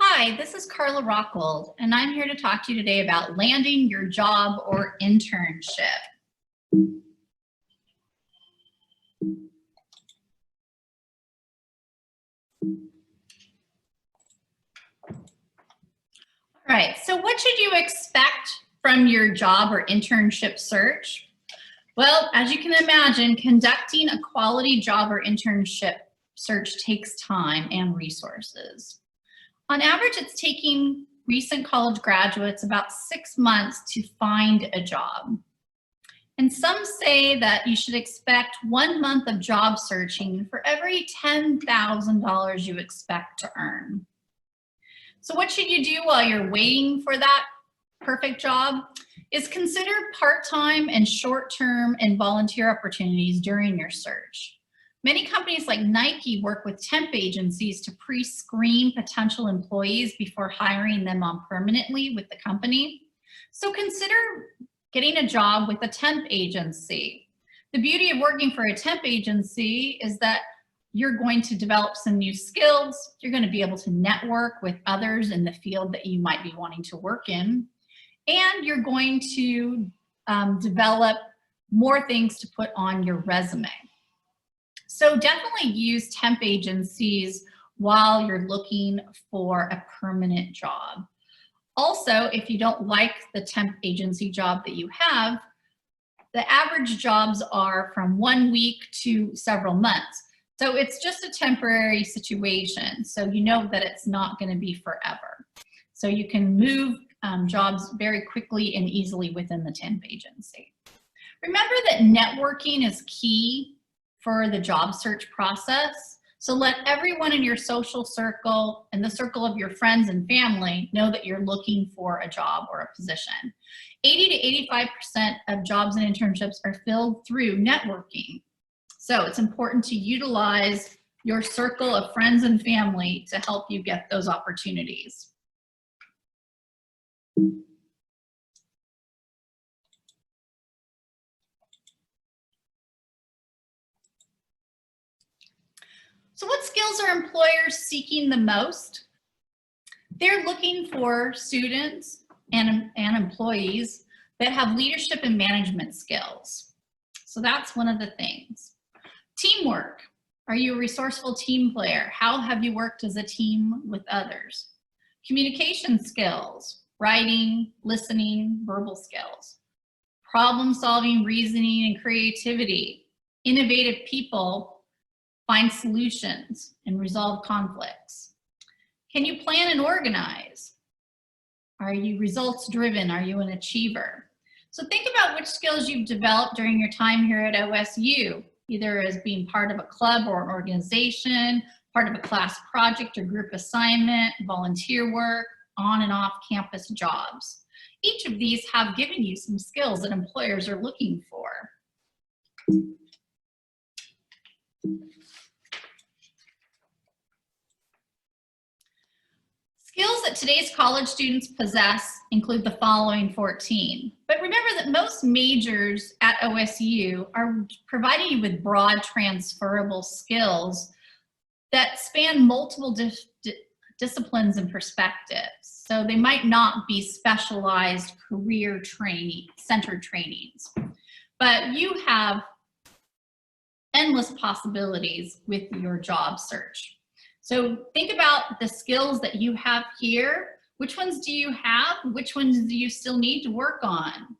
Hi, this is Carla Rockwold, and I'm here to talk to you today about landing your job or internship. All right, so what should you expect from your job or internship search? Well, as you can imagine, conducting a quality job or internship search takes time and resources. On average, it's taking recent college graduates about 6 months to find a job. And some say that you should expect 1 month of job searching for every $10,000 you expect to earn. So what should you do while you're waiting for that perfect job? Is consider part-time and short-term and volunteer opportunities during your search. Many companies like Nike work with temp agencies to pre-screen potential employees before hiring them on permanently with the company. So consider getting a job with a temp agency. The beauty of working for a temp agency is that you're going to develop some new skills. You're going to be able to network with others in the field that you might be wanting to work in. And you're going to develop more things to put on your resume. So definitely use temp agencies while you're looking for a permanent job. Also, if you don't like the temp agency job that you have, the average jobs are from 1 week to several months. So it's just a temporary situation. So you know that it's not going to be forever. So you can move jobs very quickly and easily within the temp agency. Remember that networking is key for the job search process. So let everyone in your social circle and the circle of your friends and family know that you're looking for a job or a position. 80 to 85% of jobs and internships are filled through networking. So it's important to utilize your circle of friends and family to help you get those opportunities. So what skills are employers seeking the most? They're looking for students and employees that have leadership and management skills. So that's one of the things. Teamwork. Are you a resourceful team player? How have you worked as a team with others? Communication skills, writing, listening, verbal skills. Problem solving, reasoning, and creativity. Innovative people find solutions and resolve conflicts. Can you plan and organize? Are you results driven? Are you an achiever? So think about which skills you've developed during your time here at OSU, either as being part of a club or an organization, part of a class project or group assignment, volunteer work, on and off campus jobs. Each of these have given you some skills that employers are looking for. Skills that today's college students possess include the following 14. But remember that most majors at OSU are providing you with broad transferable skills that span multiple disciplines and perspectives. So they might not be specialized career centered trainings, but you have endless possibilities with your job search. So think about the skills that you have here. Which ones do you have? Which ones do you still need to work on?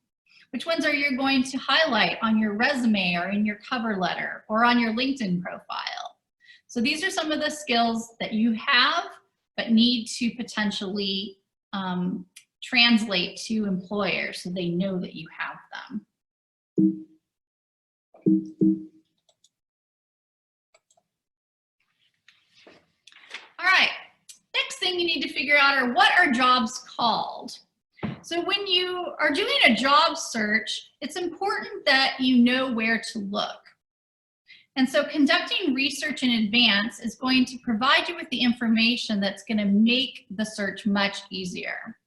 Which ones are you going to highlight on your resume or in your cover letter or on your LinkedIn profile? So these are some of the skills that you have but need to potentially translate to employers so they know that you have them. All right, next thing you need to figure out are what are jobs called? So when you are doing a job search, it's important that you know where to look. And so conducting research in advance is going to provide you with the information that's going to make the search much easier.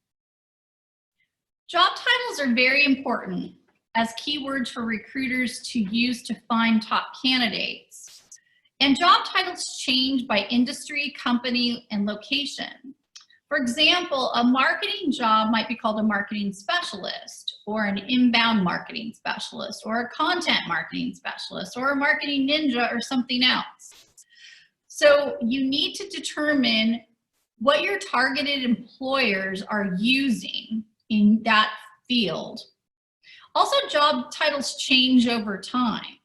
Job titles are very important as keywords for recruiters to use to find top candidates. And job titles change by industry, company, and location. For example, a marketing job might be called a marketing specialist, or an inbound marketing specialist, or a content marketing specialist, or a marketing ninja, or something else. So you need to determine what your targeted employers are using in that field. Also, job titles change over time.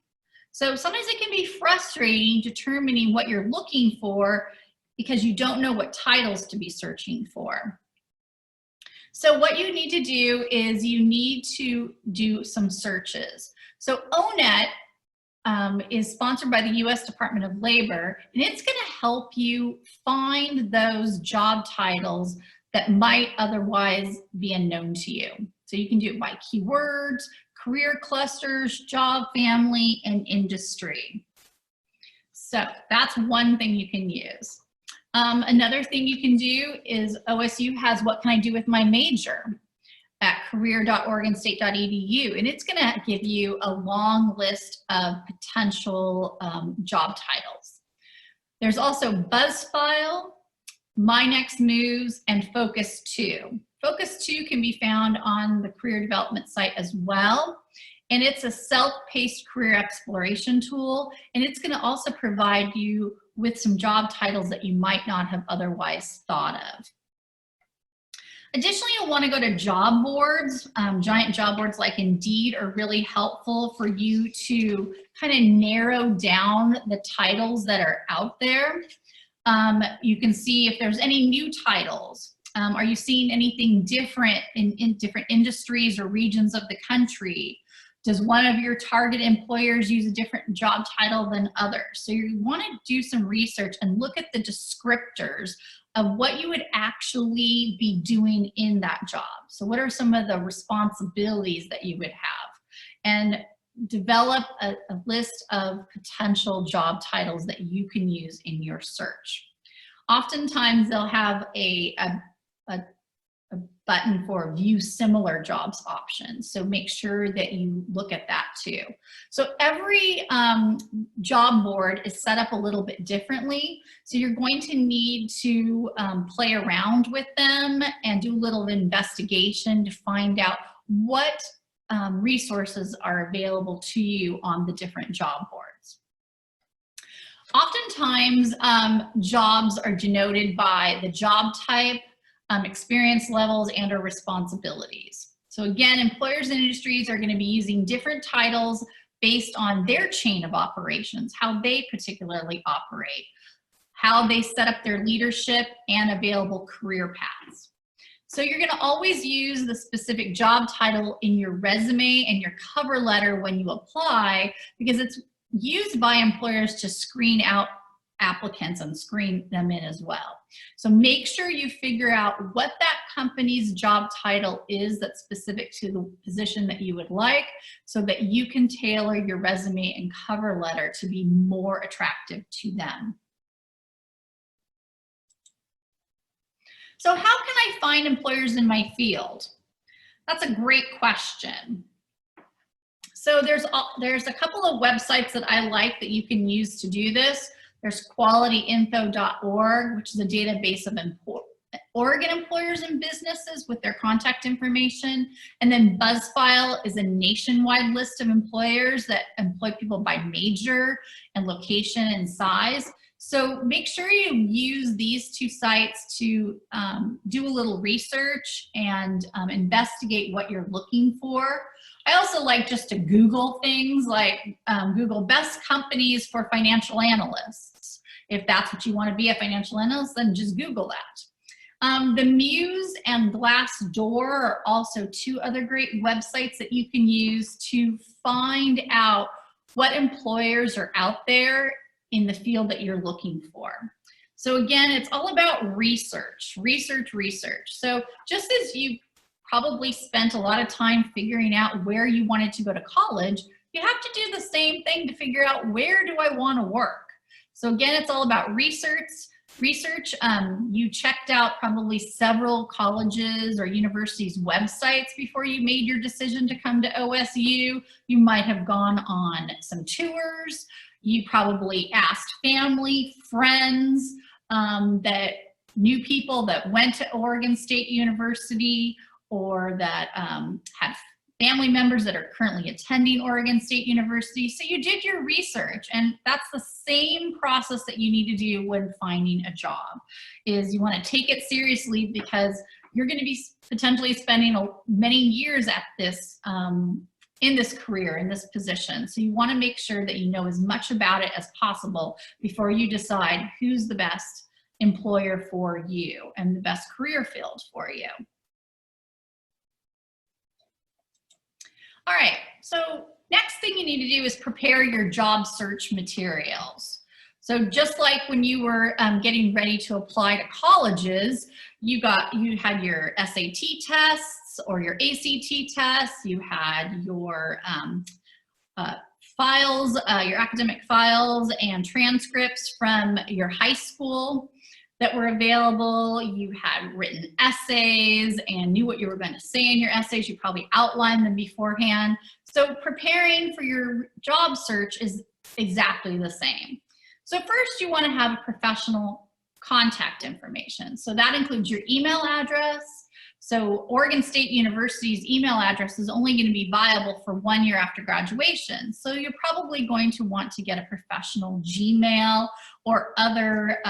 So sometimes it can be frustrating determining what you're looking for because you don't know what titles to be searching for. So what you need to do is you need to do some searches. So ONET is sponsored by the US Department of Labor, and it's going to help you find those job titles that might otherwise be unknown to you. So you can do it by keywords, career clusters, job family, and industry. So that's one thing you can use. Another thing you can do is OSU has What Can I Do With My Major at career.oregonstate.edu, and it's going to give you a long list of potential job titles. There's also BuzzFile, My Next Moves, and Focus 2. Focus 2 can be found on the career development site as well, and it's a self-paced career exploration tool, and it's going to also provide you with some job titles that you might not have otherwise thought of. Additionally, you'll want to go to job boards. Giant job boards like Indeed are really helpful for you to kind of narrow down the titles that are out there. You can see if there's any new titles. Are you seeing anything different in different industries or regions of the country? Does one of your target employers use a different job title than others? So you want to do some research and look at the descriptors of what you would actually be doing in that job. So what are some of the responsibilities that you would have? And develop a list of potential job titles that you can use in your search. Oftentimes they'll have a button for view similar jobs options. So make sure that you look at that too. So every job board is set up a little bit differently. So you're going to need to play around with them and do a little investigation to find out what resources are available to you on the different job boards. Oftentimes, jobs are denoted by the job type, experience levels, and or responsibilities. So again, employers and industries are going to be using different titles based on their chain of operations, how they particularly operate, how they set up their leadership and available career paths. So you're going to always use the specific job title in your resume and your cover letter when you apply, because it's used by employers to screen out applicants and screen them in as well. So make sure you figure out what that company's job title is that's specific to the position that you would like, so that you can tailor your resume and cover letter to be more attractive to them. So how can I find employers in my field? That's a great question. So there's a couple of websites that I like that you can use to do this. There's qualityinfo.org, which is a database of Oregon employers and businesses with their contact information. And then BuzzFile is a nationwide list of employers that employ people by major and location and size. So make sure you use these two sites to do a little research and investigate what you're looking for. I also like just to Google things like Google best companies for financial analysts. If that's what you want to be, a financial analyst, then just Google that. The Muse and Glassdoor are also two other great websites that you can use to find out what employers are out there in the field that you're looking for. So again, it's all about research. So just as you probably spent a lot of time figuring out where you wanted to go to college, you have to do the same thing to figure out, where do I want to work? So again, it's all about research. You checked out probably several colleges or universities' websites before you made your decision to come to OSU. You might have gone on some tours. You probably asked family, friends that new people that went to Oregon State University or that had family members that are currently attending Oregon State University. So you did your research, and that's the same process that you need to do when finding a job. Is you want to take it seriously because you're going to be potentially spending many years at this in this career, in this position. So you want to make sure that you know as much about it as possible before you decide who's the best employer for you and the best career field for you. All right, so next thing you need to do is prepare your job search materials. So just like when you were getting ready to apply to colleges, you had your SAT tests or your ACT tests, you had your files, your academic files and transcripts from your high school that were available. You had written essays and knew what you were going to say in your essays. You probably outlined them beforehand. So preparing for your job search is exactly the same. So first you want to have professional contact information. So that includes your email address. So Oregon State University's email address is only going to be viable for 1 year after graduation. So you're probably going to want to get a professional Gmail or other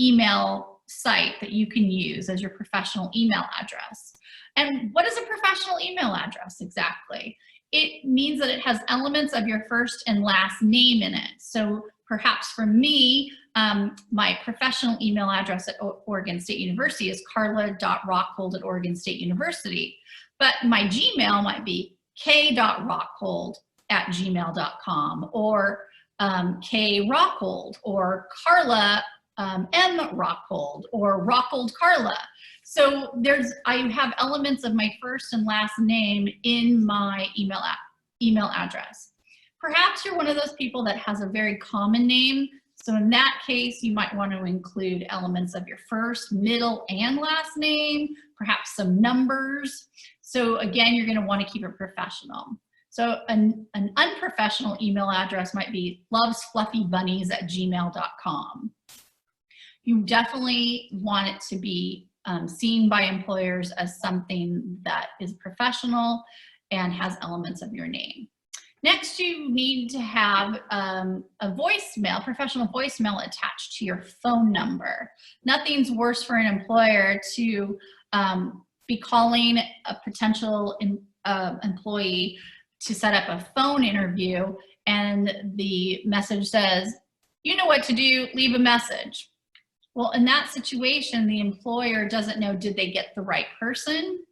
email site that you can use as your professional email address. And what is a professional email address exactly? It means that it has elements of your first and last name in it. So perhaps for me, my professional email address at Oregon State University is carla.rockhold@Oregon State University. But my Gmail might be k.rockhold@gmail.com or k.rockhold or Carla M. Rockhold or Rockhold Carla. So I have elements of my first and last name in my email address. Perhaps you're one of those people that has a very common name. So in that case, you might want to include elements of your first, middle, and last name, perhaps some numbers. So again, you're going to want to keep it professional. So an unprofessional email address might be lovesfluffybunnies@gmail.com. You definitely want it to be seen by employers as something that is professional and has elements of your name. Next, you need to have a professional voicemail attached to your phone number. Nothing's worse for an employer to be calling a potential employee to set up a phone interview and the message says, "You know what to do, leave a message." Well, in that situation, the employer doesn't know, did they get the right person?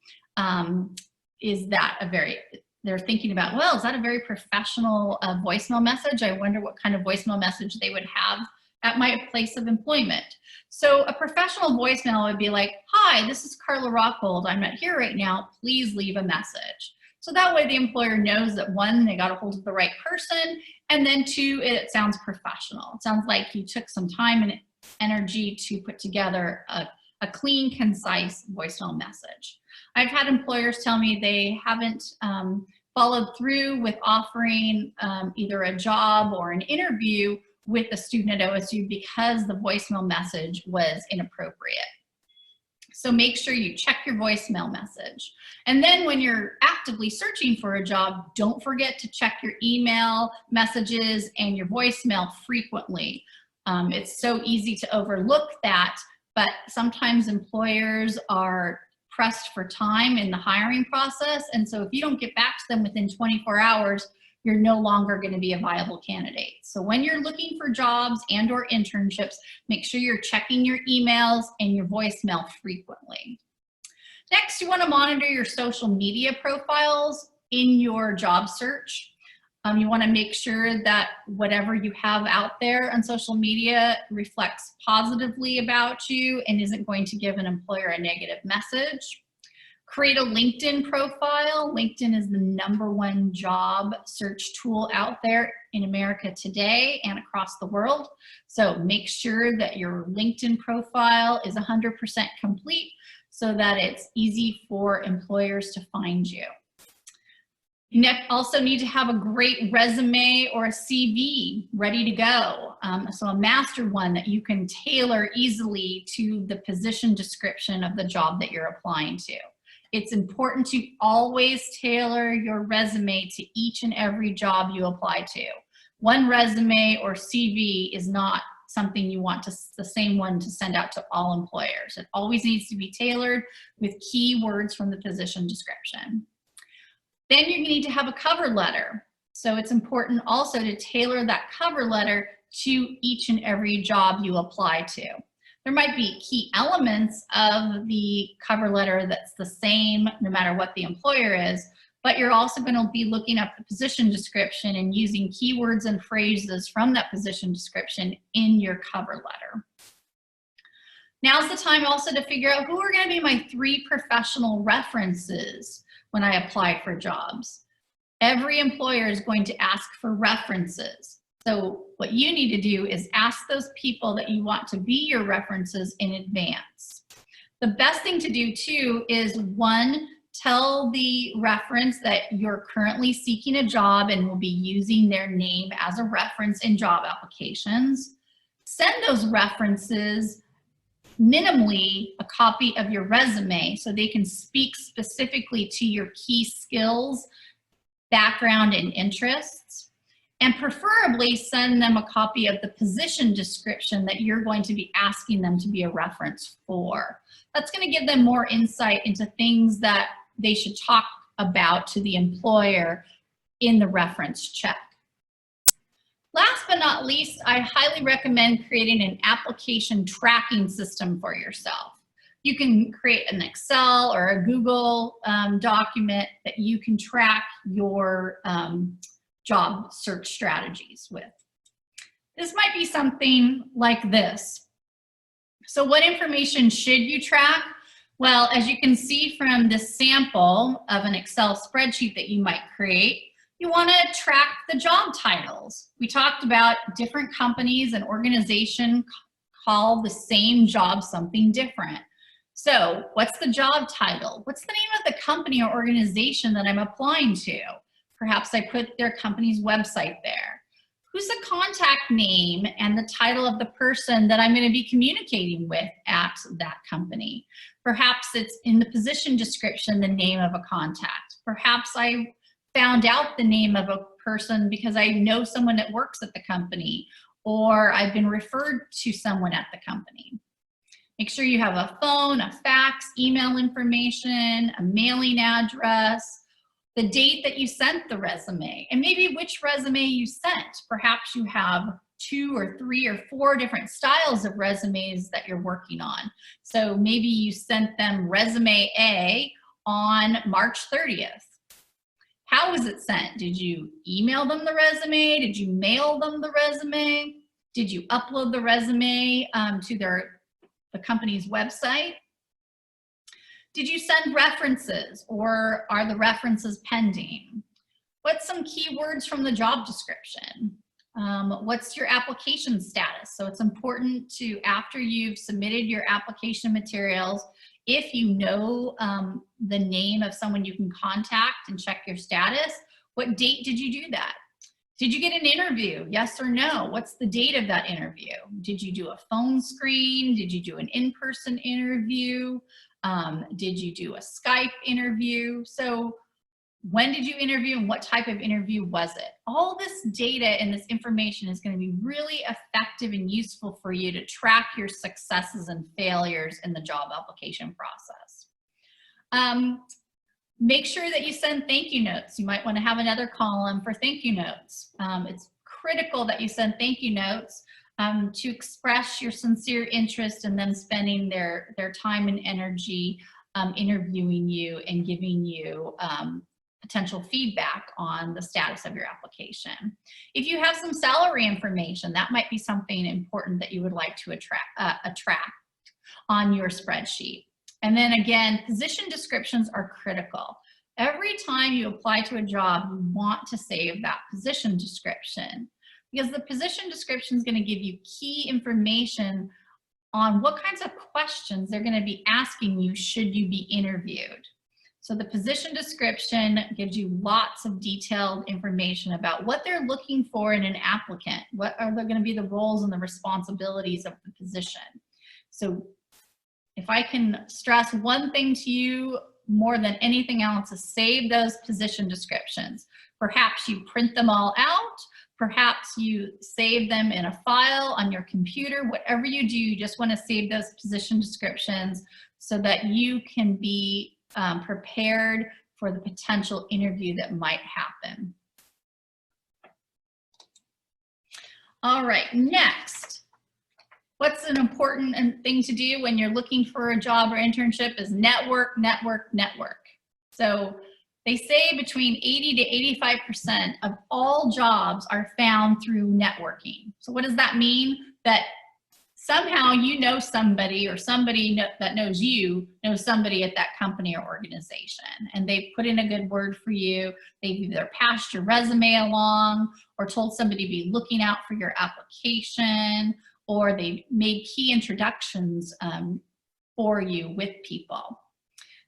They're thinking about, well, is that a very professional voicemail message? I wonder what kind of voicemail message they would have at my place of employment. So a professional voicemail would be like, "Hi, this is Carla Rockhold. I'm not here right now. Please leave a message." So that way the employer knows that 1, they got a hold of the right person, and then 2, it sounds professional. It sounds like you took some time and energy to put together a clean, concise voicemail message. I've had employers tell me they haven't followed through with offering either a job or an interview with a student at OSU because the voicemail message was inappropriate. So make sure you check your voicemail message. And then when you're actively searching for a job, don't forget to check your email messages and your voicemail frequently. It's so easy to overlook that, but sometimes employers are pressed for time in the hiring process. And so if you don't get back to them within 24 hours, you're no longer going to be a viable candidate. So when you're looking for jobs and or internships, make sure you're checking your emails and your voicemail frequently. Next, you want to monitor your social media profiles in your job search. You want to make sure that whatever you have out there on social media reflects positively about you and isn't going to give an employer a negative message. Create a LinkedIn profile. LinkedIn is the #1 job search tool out there in America today and across the world. So make sure that your LinkedIn profile is 100% complete so that it's easy for employers to find you. You also need to have a great resume or a CV ready to go. So a master one that you can tailor easily to the position description of the job that you're applying to. It's important to always tailor your resume to each and every job you apply to. One resume or CV is not something you want the same one to send out to all employers. It always needs to be tailored with keywords from the position description. Then you need to have a cover letter. So it's important also to tailor that cover letter to each and every job you apply to. There might be key elements of the cover letter that's the same no matter what the employer is, but you're also going to be looking up the position description and using keywords and phrases from that position description in your cover letter. Now's the time also to figure out who are going to be my 3 professional references when I apply for jobs. Every employer is going to ask for references. So what you need to do is ask those people that you want to be your references in advance. The best thing to do too is 1, tell the reference that you're currently seeking a job and will be using their name as a reference in job applications. Send those references minimally a copy of your resume so they can speak specifically to your key skills, background, and interests. And preferably send them a copy of the position description that you're going to be asking them to be a reference for. That's going to give them more insight into things that they should talk about to the employer in the reference check. Last but not least, I highly recommend creating an application tracking system for yourself. You can create an Excel or a Google document that you can track your job search strategies with. This might be something like this. So what information should you track? Well, as you can see from this sample of an Excel spreadsheet that you might create, you want to track the job titles. We talked about different companies and organizations call the same job something different. So what's the job title? What's the name of the company or organization that I'm applying to? Perhaps I put their company's website there. Who's the contact name and the title of the person that I'm going to be communicating with at that company? Perhaps it's in the position description, the name of a contact. Perhaps I found out the name of a person because I know someone that works at the company, or I've been referred to someone at the company. Make sure you have a phone, a fax, email information, a mailing address, the date that you sent the resume, and maybe which resume you sent. Perhaps you have 2 or 3 or 4 different styles of resumes that you're working on. So maybe you sent them resume A on March 30th. How was it sent? Did you email them the resume? Did you mail them the resume? Did you upload the resume to the company's website? Did you send references, or are the references pending? What's some keywords from the job description? What's your application status? So it's important to, after you've submitted your application materials, if you know the name of someone you can contact and check your status, what date did you do that? Did you get an interview? Yes or no? What's the date of that interview? Did you do a phone screen? Did you do an in-person interview? Did you do a Skype interview? So when did you interview and what type of interview was it? All this data and this information is going to be really effective and useful for you to track your successes and failures in the job application process. Make sure that you send thank you notes. You might want to have another column for thank you notes. It's critical that you send thank you notes to express your sincere interest in them spending their time and energy interviewing you and giving you potential feedback on the status of your application. If you have some salary information, that might be something important that you would like to attract on your spreadsheet. And then again, position descriptions are critical. Every time you apply to a job, you want to save that position description, because the position description is going to give you key information on what kinds of questions they're going to be asking you should you be interviewed. So the position description gives you lots of detailed information about what they're looking for in an applicant. What are going to be the roles and the responsibilities of the position? So if I can stress one thing to you more than anything else, is save those position descriptions. Perhaps you print them all out. Perhaps you save them in a file on your computer. Whatever you do, you just want to save those position descriptions so that you can be prepared for the potential interview that might happen. All right, next, what's an important thing to do when you're looking for a job or internship is network, network, network. So they say between 80 to 85% of all jobs are found through networking. So what does that mean? That somehow you know somebody, or somebody that knows you knows somebody at that company or organization, and they've put in a good word for you. They've either passed your resume along or told somebody to be looking out for your application, or they've made key introductions for you with people.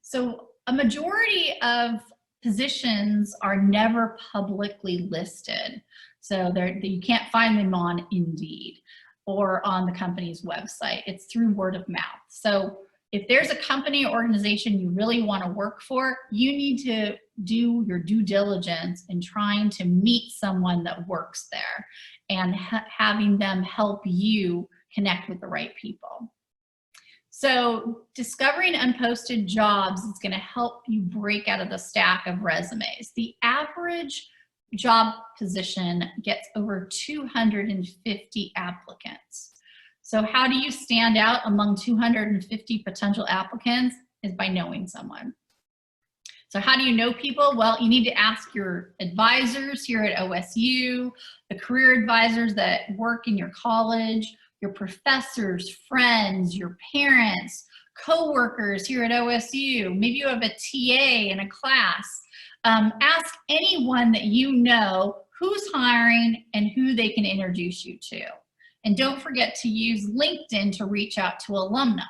So a majority of positions are never publicly listed. So you can't find them on Indeed or on the company's website. It's through word of mouth. So if there's a company or organization you really want to work for, you need to do your due diligence in trying to meet someone that works there and having them help you connect with the right people. So discovering unposted jobs is going to help you break out of the stack of resumes. The average job position gets over 250 applicants. So how do you stand out among 250 potential applicants? Is by knowing someone. So how do you know people? Well, you need to ask your advisors here at OSU, the career advisors that work in your college, your professors, friends, your parents, co-workers here at OSU. Maybe you have a TA in a class. Ask anyone that you know who's hiring and who they can introduce you to. And don't forget to use LinkedIn to reach out to alumni.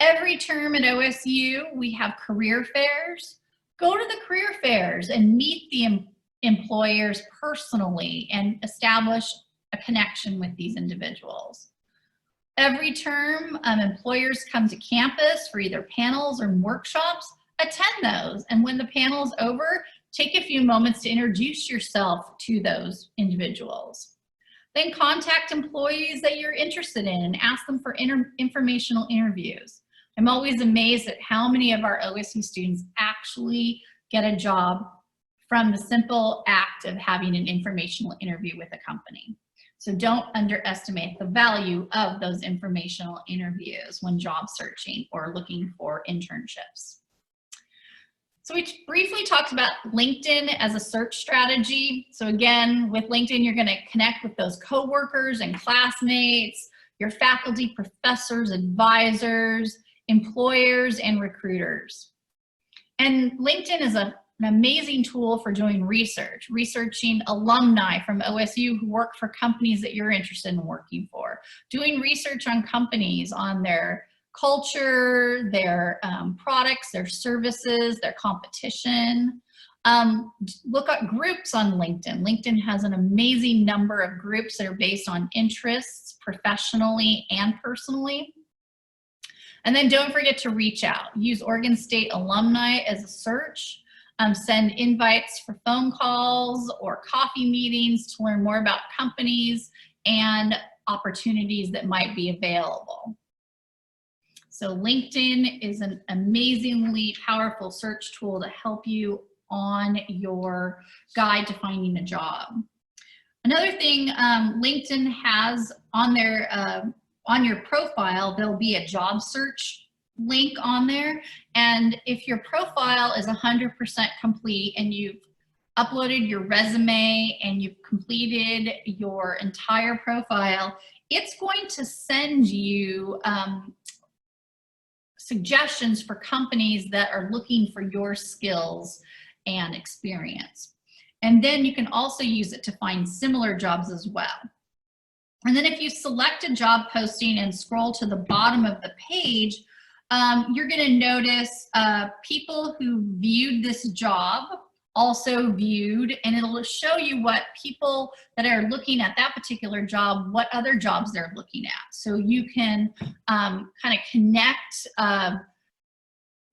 Every term at OSU, we have career fairs. Go to the career fairs and meet the employers personally and establish a connection with these individuals. Every term, employers come to campus for either panels or workshops. Attend those, and when the panel's over, take a few moments to introduce yourself to those individuals. Then contact employees that you're interested in and ask them for informational interviews. I'm always amazed at how many of our OSU students actually get a job from the simple act of having an informational interview with a company. So don't underestimate the value of those informational interviews when job searching or looking for internships. So we briefly talked about LinkedIn as a search strategy. So again, with LinkedIn, you're going to connect with those coworkers and classmates, your faculty, professors, advisors, employers, and recruiters. And LinkedIn is an amazing tool for doing research, researching alumni from OSU who work for companies that you're interested in working for, doing research on companies, on their culture, their products, their services, their competition. Look at groups on LinkedIn. LinkedIn has an amazing number of groups that are based on interests, professionally and personally. And then don't forget to reach out. Use Oregon State alumni as a search. Send invites for phone calls or coffee meetings to learn more about companies and opportunities that might be available. So LinkedIn is an amazingly powerful search tool to help you on your guide to finding a job. Another thing LinkedIn has on their on your profile, there'll be a job search link on there. And if your profile is 100% complete and you've uploaded your resume and you've completed your entire profile, it's going to send you suggestions for companies that are looking for your skills and experience. And then you can also use it to find similar jobs as well. And then if you select a job posting and scroll to the bottom of the page, you're going to notice people who viewed this job also viewed, and it'll show you what people that are looking at that particular job, what other jobs they're looking at. So you can kind of connect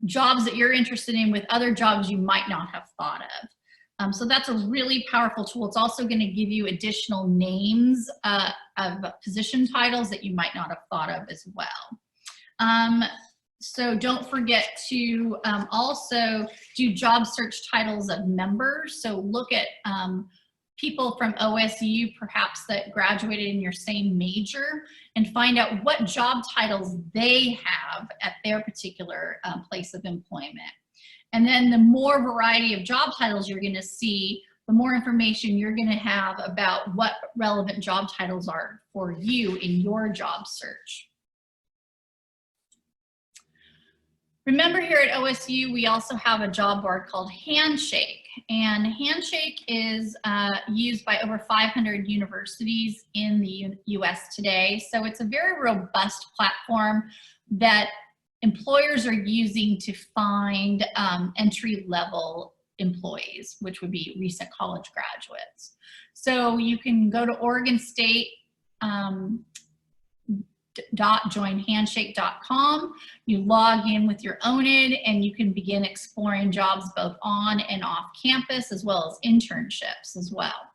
jobs that you're interested in with other jobs you might not have thought of. So that's a really powerful tool. It's also going to give you additional names of position titles that you might not have thought of as well. So don't forget to also do job search titles of members. So look at people from OSU perhaps that graduated in your same major and find out what job titles they have at their particular place of employment. And then the more variety of job titles you're going to see, the more information you're going to have about what relevant job titles are for you in your job search. Remember, here at OSU, we also have a job board called Handshake. And Handshake is used by over 500 universities in the US today. So it's a very robust platform that employers are using to find entry-level employees, which would be recent college graduates. So you can go to Oregon State .joinhandshake.com. You log in with your ONID and you can begin exploring jobs both on and off campus, as well as internships as well.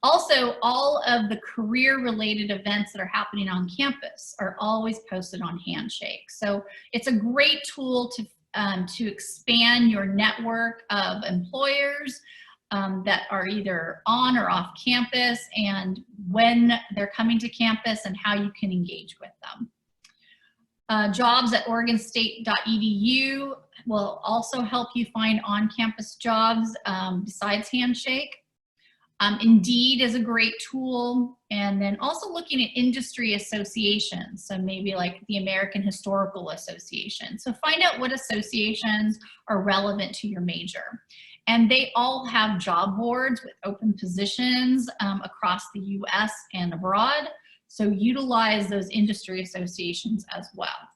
Also, all of the career-related events that are happening on campus are always posted on Handshake. So it's a great tool to expand your network of employers that are either on or off campus, and when they're coming to campus and how you can engage with them. Jobs at OregonState.edu will also help you find on-campus jobs besides Handshake. Indeed is a great tool, and then also looking at industry associations, so maybe like the American Historical Association. So find out what associations are relevant to your major. And they all have job boards with open positions across the US and abroad. So utilize those industry associations as well.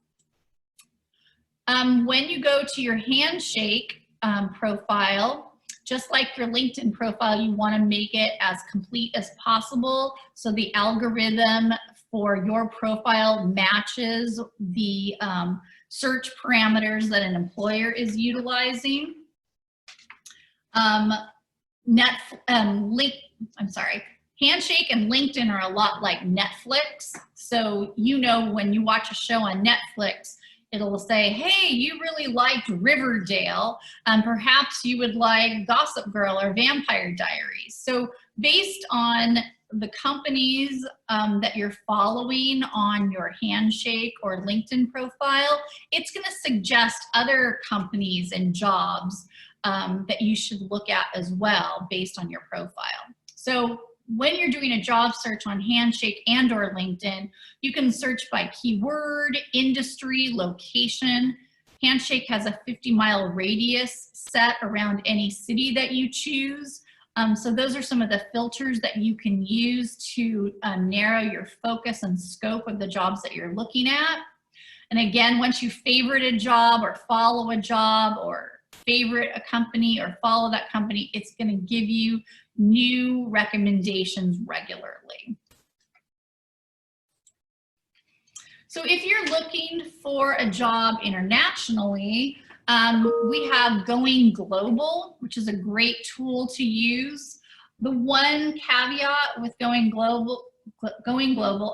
When you go to your Handshake profile, just like your LinkedIn profile, you want to make it as complete as possible so the algorithm for your profile matches the search parameters that an employer is utilizing. Handshake and LinkedIn are a lot like Netflix. So, you know, when you watch a show on Netflix, it'll say, hey, you really liked Riverdale, and perhaps you would like Gossip Girl or Vampire Diaries. So based on the companies that you're following on your Handshake or LinkedIn profile, it's going to suggest other companies and jobs that you should look at as well based on your profile. So when you're doing a job search on Handshake and or LinkedIn, you can search by keyword, industry, location. Handshake has a 50-mile radius set around any city that you choose. So those are some of the filters that you can use to narrow your focus and scope of the jobs that you're looking at. And again, once you favorite a job or follow a job or favorite a company or follow that company, it's going to give you new recommendations regularly. So if you're looking for a job internationally, we have Going Global, which is a great tool to use. The one caveat with Going Global,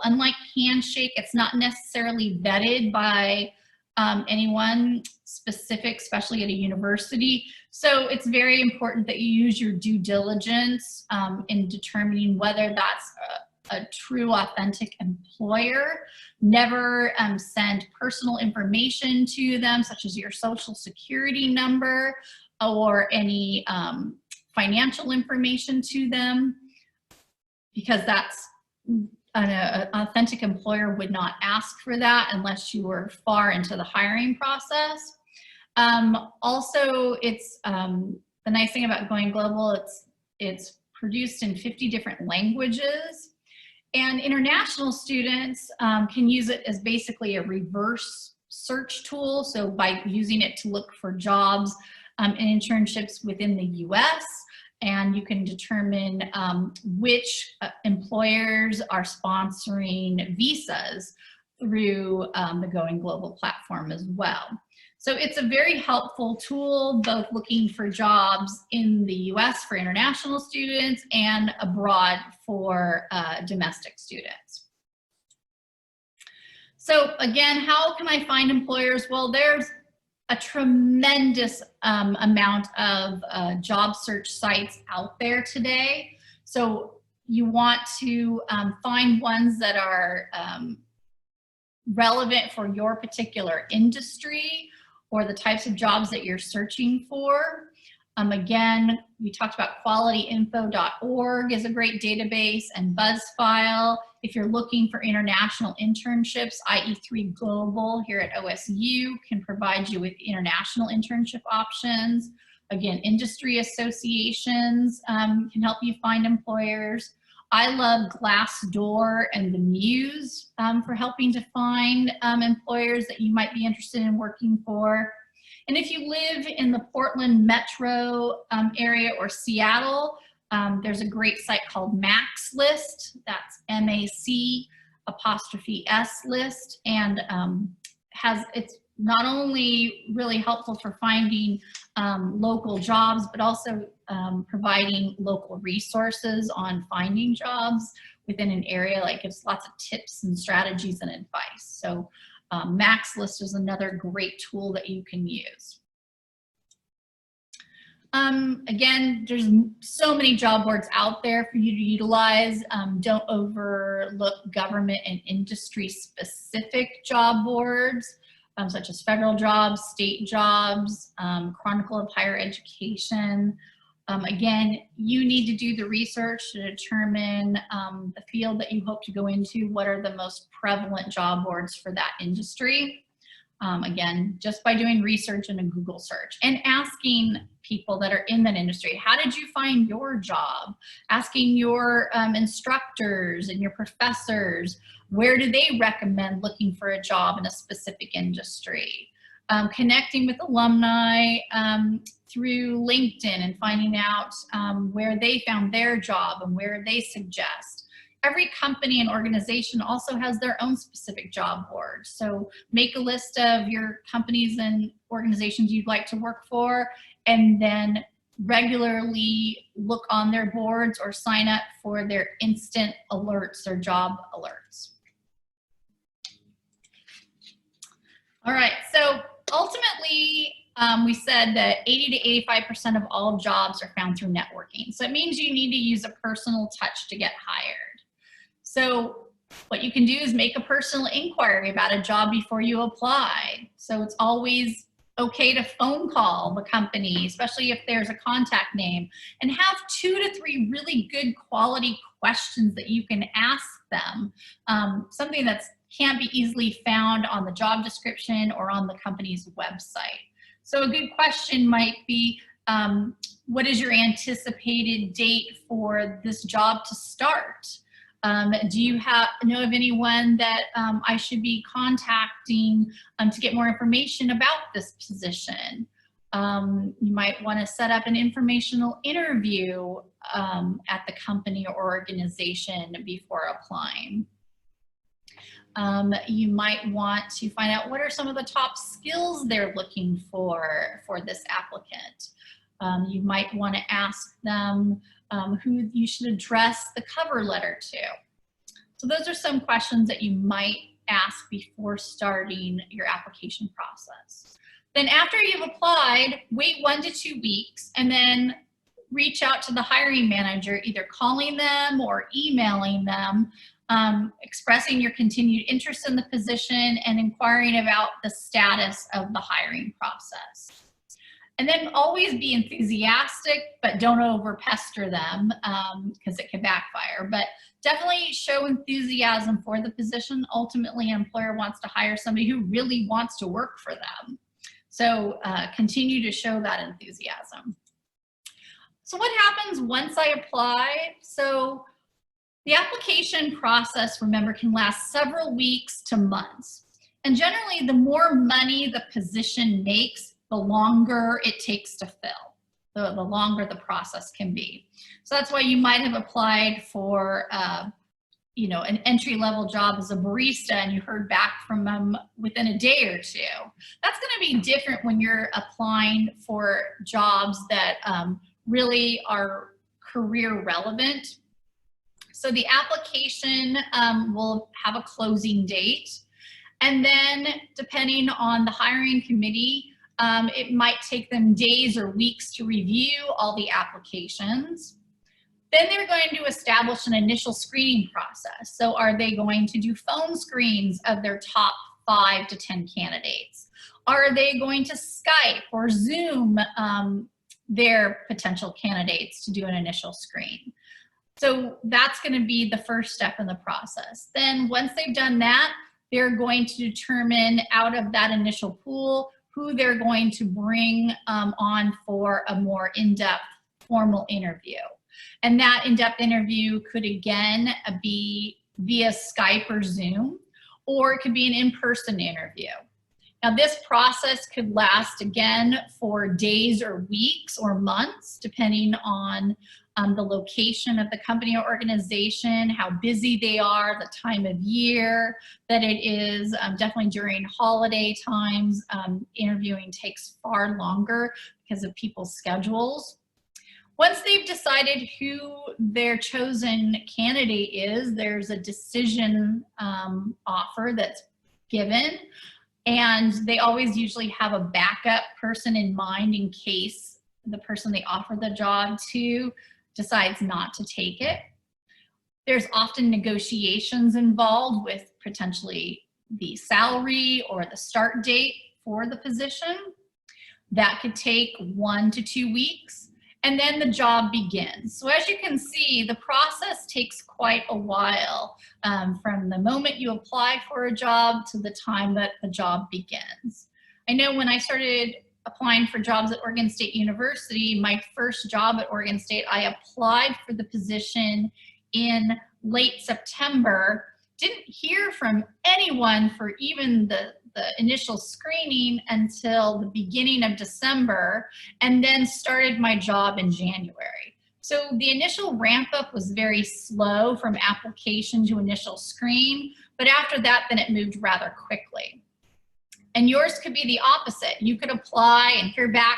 unlike Handshake, it's not necessarily vetted by anyone specific, especially at a university. So it's very important that you use your due diligence in determining whether that's a true, authentic employer. Never send personal information to them, such as your social security number or any financial information to them, because that's an authentic employer would not ask for that unless you were far into the hiring process. Also, it's the nice thing about Going Global, it's produced in 50 different languages, and international students can use it as basically a reverse search tool. So by using it to look for jobs and internships within the US, and you can determine which employers are sponsoring visas through the Going Global platform as well. So it's a very helpful tool, both looking for jobs in the US for international students and abroad for domestic students. So again, how can I find employers? Well, there's a tremendous amount of job search sites out there today. So you want to find ones that are relevant for your particular industry or the types of jobs that you're searching for. Again, we talked about qualityinfo.org is a great database, and BuzzFile. If you're looking for international internships, IE3 Global here at OSU can provide you with international internship options. Again, industry associations can help you find employers. I love Glassdoor and the Muse for helping to find employers that you might be interested in working for. And if you live in the Portland metro area or Seattle, there's a great site called Max List. That's MAC''S list, and it's not only really helpful for finding local jobs, but also providing local resources on finding jobs within an area. Like, gives lots of tips and strategies and advice. So Max List is another great tool that you can use. Again, there's so many job boards out there for you to utilize. Don't overlook government and industry specific job boards, such as federal jobs, state jobs, Chronicle of Higher Education. Again, you need to do the research to determine the field that you hope to go into. What are the most prevalent job boards for that industry? Again, just by doing research in a Google search and asking people that are in that industry, how did you find your job? Asking your instructors and your professors, where do they recommend looking for a job in a specific industry? Connecting with alumni through LinkedIn and finding out where they found their job and where they suggest. Every company and organization also has their own specific job board. So make a list of your companies and organizations you'd like to work for, and then regularly look on their boards or sign up for their instant alerts or job alerts. All right, so ultimately, we said that 80 to 85% of all jobs are found through networking. So it means you need to use a personal touch to get hired. So what you can do is make a personal inquiry about a job before you apply. So it's always okay to phone call the company, especially if there's a contact name, and have 2 to 3 really good quality questions that you can ask them. Something that can't be easily found on the job description or on the company's website. So a good question might be, what is your anticipated date for this job to start? Do you know of anyone that I should be contacting to get more information about this position? You might want to set up an informational interview at the company or organization before applying. You might want to find out what are some of the top skills they're looking for this applicant. You might want to ask them who you should address the cover letter to. So those are some questions that you might ask before starting your application process. Then after you've applied, wait 1 to 2 weeks and then reach out to the hiring manager, either calling them or emailing them, expressing your continued interest in the position and inquiring about the status of the hiring process. And then always be enthusiastic, but don't over pester them because it can backfire. But definitely show enthusiasm for the position. Ultimately, an employer wants to hire somebody who really wants to work for them. So continue to show that enthusiasm. So what happens once I apply? So the application process, remember, can last several weeks to months. And generally, the more money the position makes, the longer it takes to fill, the longer the process can be. So that's why you might have applied for you know, an entry-level job as a barista and you heard back from them within a day or two. That's going to be different when you're applying for jobs that really are career relevant. So the application will have a closing date, and then depending on the hiring committee, it might take them days or weeks to review all the applications. Then they're going to establish an initial screening process. So are they going to do phone screens of their top 5 to 10 candidates? Are they going to Skype or Zoom their potential candidates to do an initial screen? So that's going to be the first step in the process. Then once they've done that, they're going to determine out of that initial pool who they're going to bring on for a more in-depth formal interview. And that in-depth interview could again be via Skype or Zoom, or it could be an in-person interview. Now this process could last again for days or weeks or months, depending on the location of the company or organization, how busy they are, the time of year that it is. Definitely during holiday times, interviewing takes far longer because of people's schedules. Once they've decided who their chosen candidate is, there's a decision offer that's given, and they always usually have a backup person in mind in case the person they offer the job to decides not to take it. There's often negotiations involved with potentially the salary or the start date for the position. That could take 1 to 2 weeks. And then the job begins. So as you can see, the process takes quite a while from the moment you apply for a job to the time that the job begins. I know when I started applying for jobs at Oregon State University, my first job at Oregon State, I applied for the position in late September, didn't hear from anyone for even the initial screening until the beginning of December, and then started my job in January. So the initial ramp up was very slow from application to initial screen, but after that, then it moved rather quickly. And yours could be the opposite. You could apply and hear back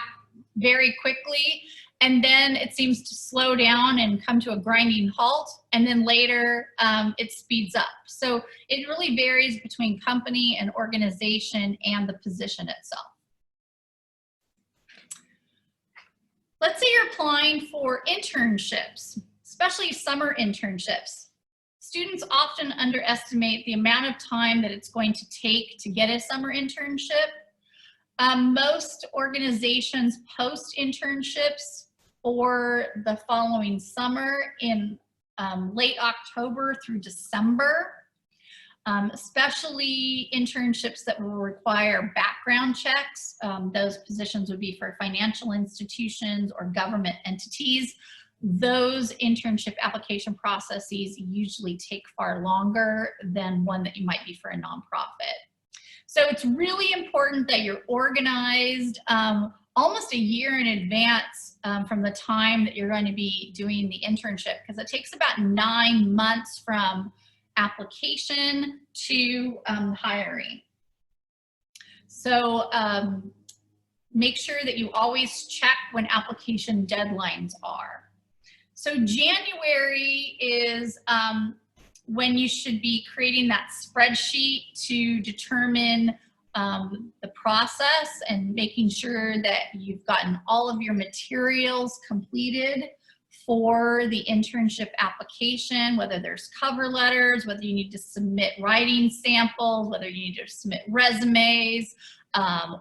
very quickly, and then it seems to slow down and come to a grinding halt, and then later it speeds up. So it really varies between company and organization and the position itself. Let's say you're applying for internships, especially summer internships. Students often underestimate the amount of time that it's going to take to get a summer internship. Most organizations post internships for the following summer in late October through December, especially internships that will require background checks. Those positions would be for financial institutions or government entities. Those internship application processes usually take far longer than one that you might be for a nonprofit. So it's really important that you're organized almost a year in advance from the time that you're going to be doing the internship, because it takes about 9 months from application to hiring. So make sure that you always check when application deadlines are. So January is when you should be creating that spreadsheet to determine the process and making sure that you've gotten all of your materials completed for the internship application, whether there's cover letters, whether you need to submit writing samples, whether you need to submit resumes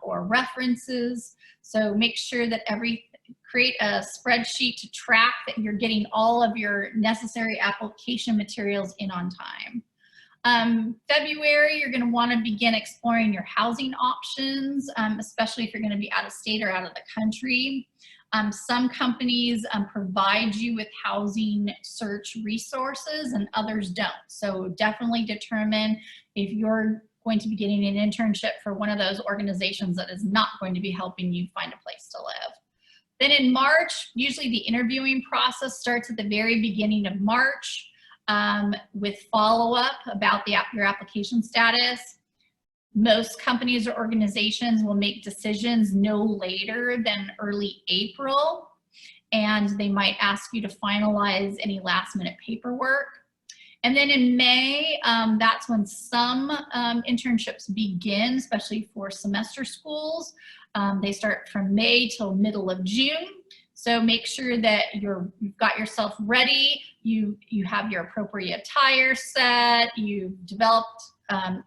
or references. So make sure that create a spreadsheet to track that you're getting all of your necessary application materials in on time. February, you're going to want to begin exploring your housing options, especially if you're going to be out of state or out of the country. Some companies provide you with housing search resources and others don't. So definitely determine if you're going to be getting an internship for one of those organizations that is not going to be helping you find a place to live. Then in March, usually the interviewing process starts at the very beginning of March with follow-up about your application status. Most companies or organizations will make decisions no later than early April, and they might ask you to finalize any last-minute paperwork. And then in May, that's when some internships begin, especially for semester schools. They start from May till middle of June. So make sure that you've got yourself ready, you have your appropriate attire set, you've developed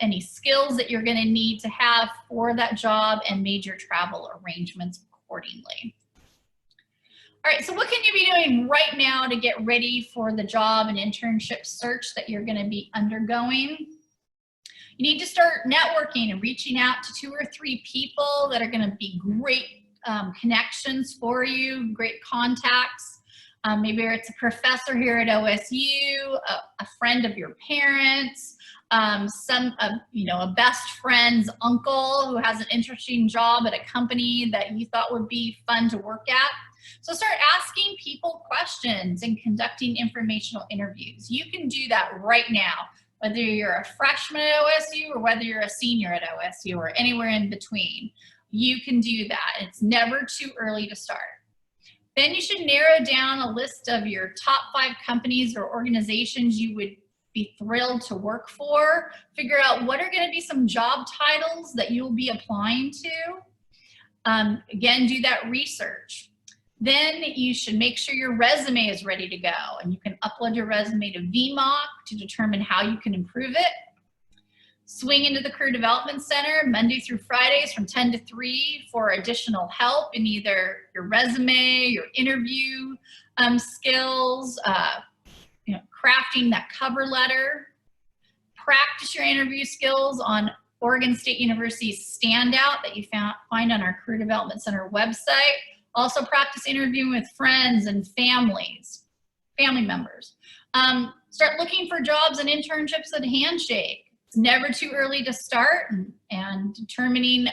any skills that you're gonna need to have for that job, and made your travel arrangements accordingly. All right, so what can you be doing right now to get ready for the job and internship search that you're gonna be undergoing? You need to start networking and reaching out to 2 or 3 people that are gonna be great connections for you, great contacts. Maybe it's a professor here at OSU, a friend of your parents, a best friend's uncle who has an interesting job at a company that you thought would be fun to work at. So start asking people questions and conducting informational interviews. You can do that right now, whether you're a freshman at OSU or whether you're a senior at OSU or anywhere in between. You can do that. It's never too early to start. Then you should narrow down a list of your top 5 companies or organizations you would be thrilled to work for. Figure out what are going to be some job titles that you'll be applying to. Again, do that research. Then you should make sure your resume is ready to go, and you can upload your resume to VMOC to determine how you can improve it. Swing into the Career Development Center Monday through Fridays from 10 to 3 for additional help in either your resume, your interview skills, crafting that cover letter. Practice your interview skills on Oregon State University's standout that you find on our Career Development Center website. Also practice interviewing with friends and family members. Start looking for jobs and internships at Handshake. It's never too early to start, and determining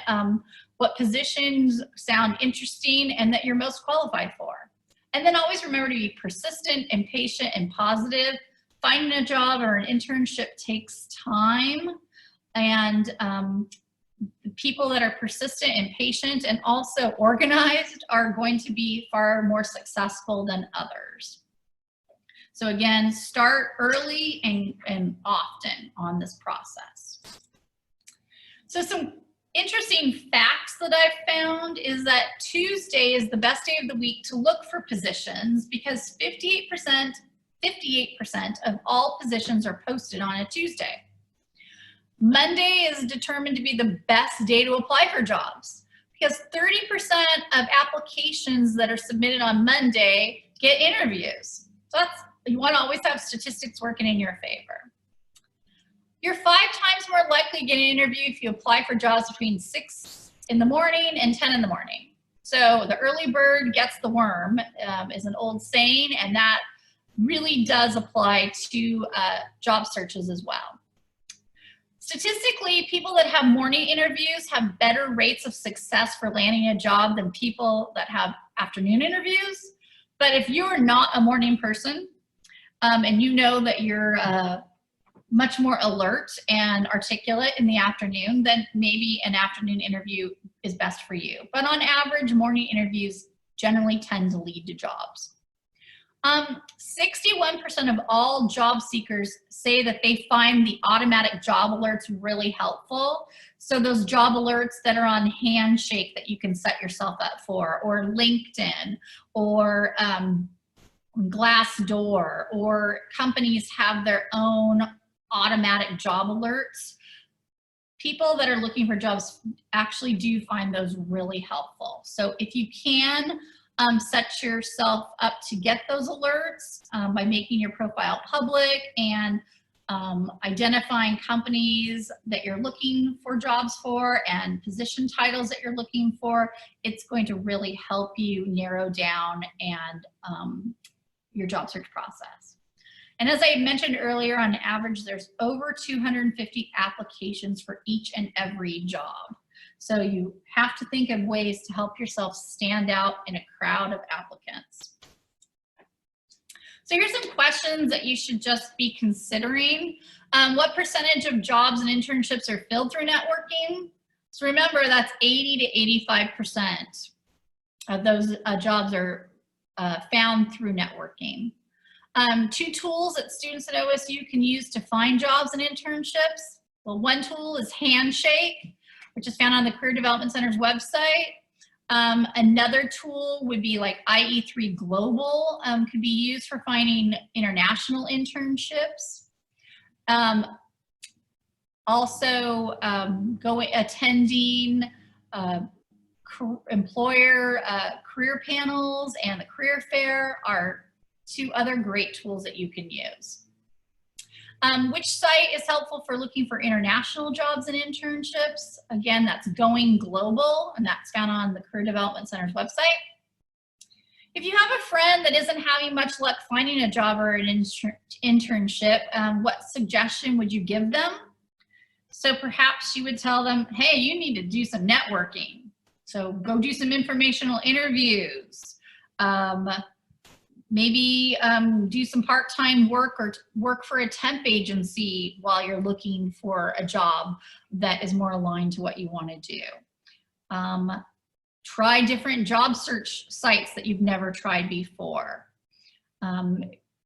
what positions sound interesting and that you're most qualified for. And then always remember to be persistent and patient and positive. Finding a job or an internship takes time, and the people that are persistent and patient and also organized are going to be far more successful than others. So again, start early and often on this process. So some interesting facts that I've found is that Tuesday is the best day of the week to look for positions because 58% of all positions are posted on a Tuesday. Monday is determined to be the best day to apply for jobs because 30% of applications that are submitted on Monday get interviews. So you want to always have statistics working in your favor. You're 5 times more likely to get an interview if you apply for jobs between 6 in the morning and 10 in the morning. So the early bird gets the worm is an old saying, and that really does apply to job searches as well. Statistically, people that have morning interviews have better rates of success for landing a job than people that have afternoon interviews. But if you're not a morning person, and you know that you're much more alert and articulate in the afternoon, then maybe an afternoon interview is best for you. But on average, morning interviews generally tend to lead to jobs. 61% of all job seekers say that they find the automatic job alerts really helpful. So those job alerts that are on Handshake that you can set yourself up for, or LinkedIn, or Glassdoor, or companies have their own automatic job alerts. People that are looking for jobs actually do find those really helpful. So if you can set yourself up to get those alerts by making your profile public and identifying companies that you're looking for jobs for and position titles that you're looking for, it's going to really help you narrow down and your job search process. And as I mentioned earlier, on average, there's over 250 applications for each and every job. So you have to think of ways to help yourself stand out in a crowd of applicants. So here's some questions that you should just be considering. What percentage of jobs and internships are filled through networking? So remember, that's 80 to 85% of those jobs are found through networking. 2 tools that students at OSU can use to find jobs and internships. Well, one tool is Handshake, which is found on the Career Development Center's website. Another tool would be like IE3 Global, could be used for finding international internships. Also, attending employer career panels and the career fair are 2 other great tools that you can use. Which site is helpful for looking for international jobs and internships? Again, that's Going Global, and that's found on the Career Development Center's website. If you have a friend that isn't having much luck finding a job or an internship, what suggestion would you give them? So perhaps you would tell them, hey, you need to do some networking. So go do some informational interviews. Maybe do some part-time work or work for a temp agency while you're looking for a job that is more aligned to what you want to do. Try different job search sites that you've never tried before.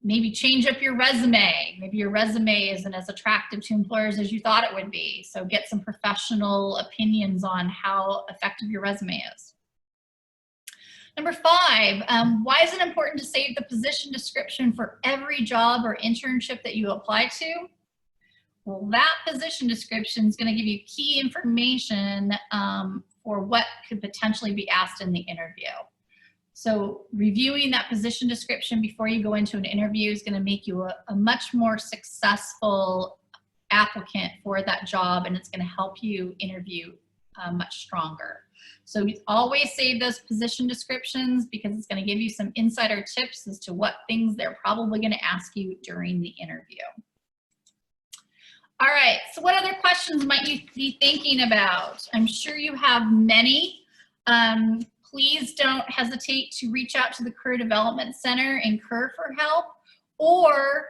Maybe change up your resume. Maybe your resume isn't as attractive to employers as you thought it would be. So get some professional opinions on how effective your resume is. Number 5, why is it important to save the position description for every job or internship that you apply to? Well, that position description is going to give you key information for what could potentially be asked in the interview. So reviewing that position description before you go into an interview is going to make you a much more successful applicant for that job, and it's going to help you interview much stronger. So always save those position descriptions because it's going to give you some insider tips as to what things they're probably going to ask you during the interview. All right, so what other questions might you be thinking about? I'm sure you have many. Please don't hesitate to reach out to the Career Development Center and CUR for help, or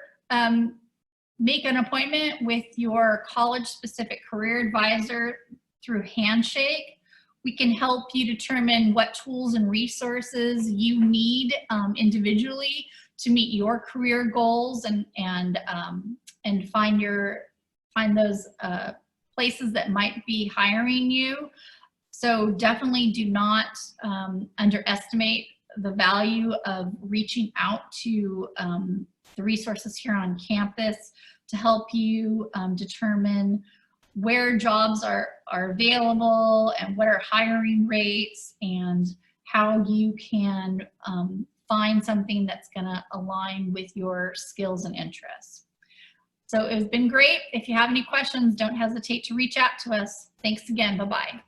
make an appointment with your college-specific career advisor through Handshake. We can help you determine what tools and resources you need individually to meet your career goals and find those places that might be hiring you. So definitely do not underestimate the value of reaching out to the resources here on campus to help you determine where jobs are available and what are hiring rates and how you can find something that's going to align with your skills and interests. So it's been great. If you have any questions, don't hesitate to reach out to us. Thanks again. Bye-bye.